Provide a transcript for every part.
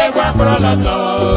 Egwu Akporolam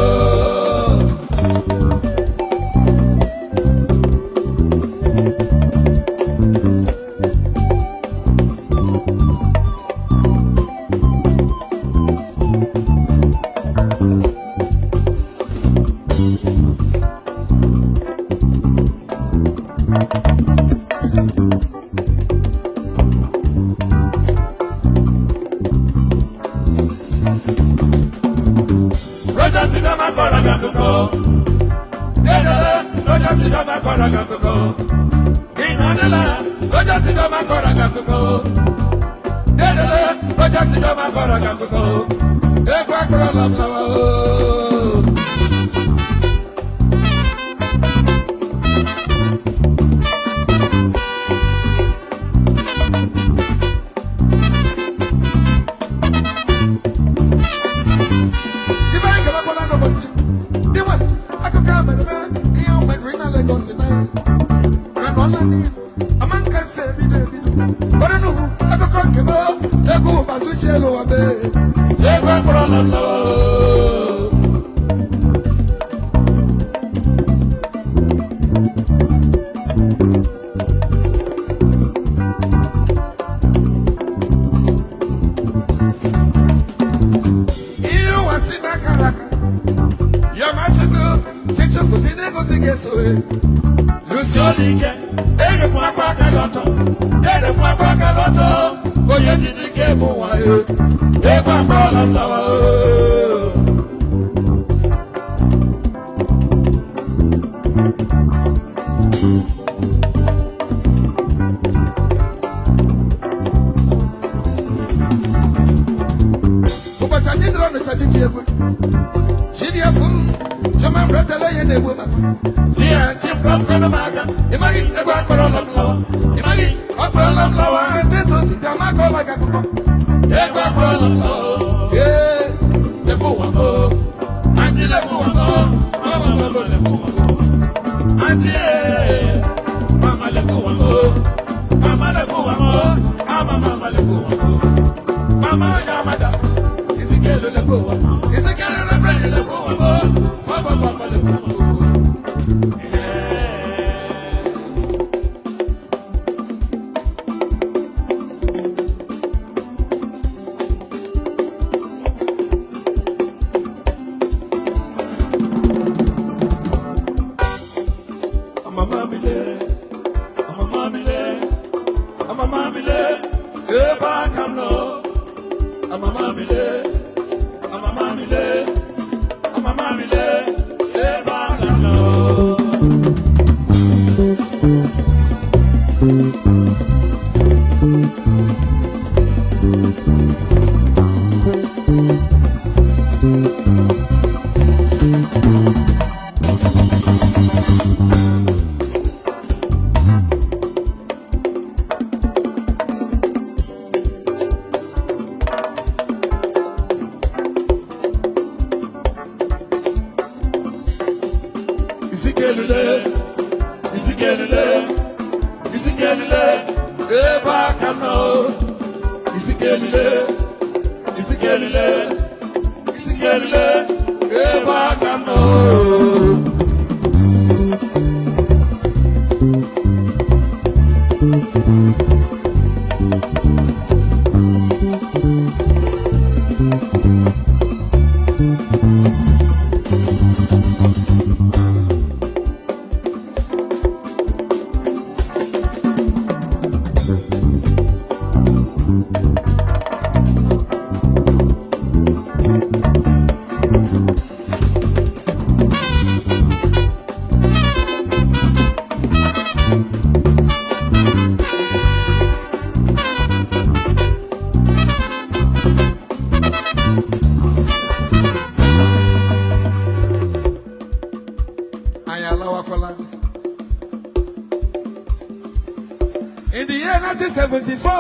In the year 1974,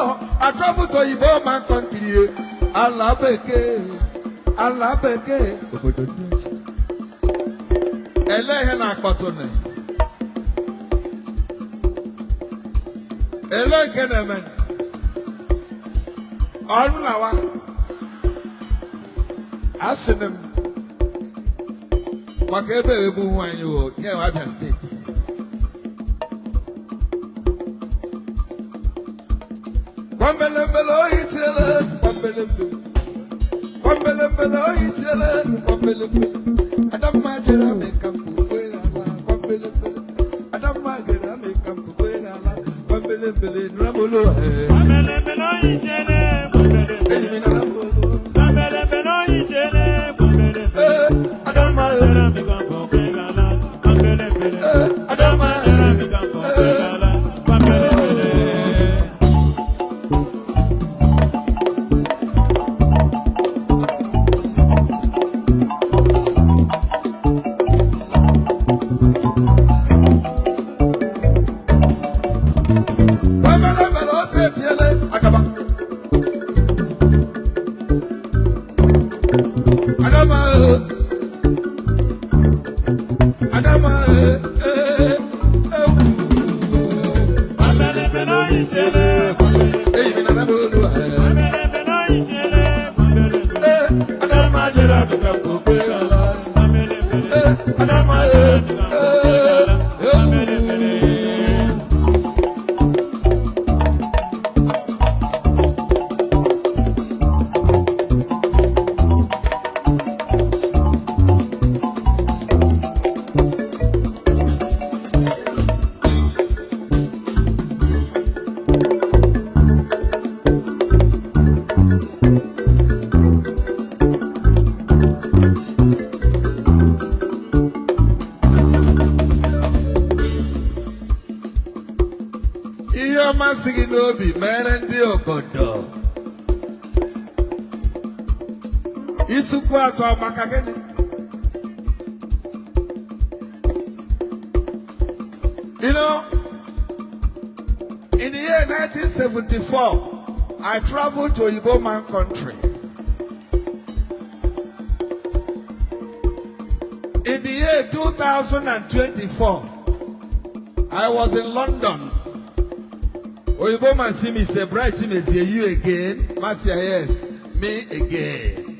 I traveled to Igbo man country. Allah beke. Elehe na akpatone. Ele kenemen. Onlawa. Asinem. Makebe ebu wanyo here Abia State. Kwambelembelo itele, kwambelembelo. Kwambelembelo itele, kwambelembelo. Adama jera me kampu kwela, kwambelembelo. Adama jera me kampu kwela, kwambelembelo nramolo he. Kwambelembelo itele, kwambelembelo. Kwambelembelo itele, kwambelembelo. Adama jera me kampu kwela, kwambelembelo. Adama jera me kampu kwela, kwambelembelo. You know, in the year 1974, I traveled to Igbo man country. In the year 2024, I was in London. Oyibo man see me say, "Bright Chimezie, you again?" Masia, yes, me again.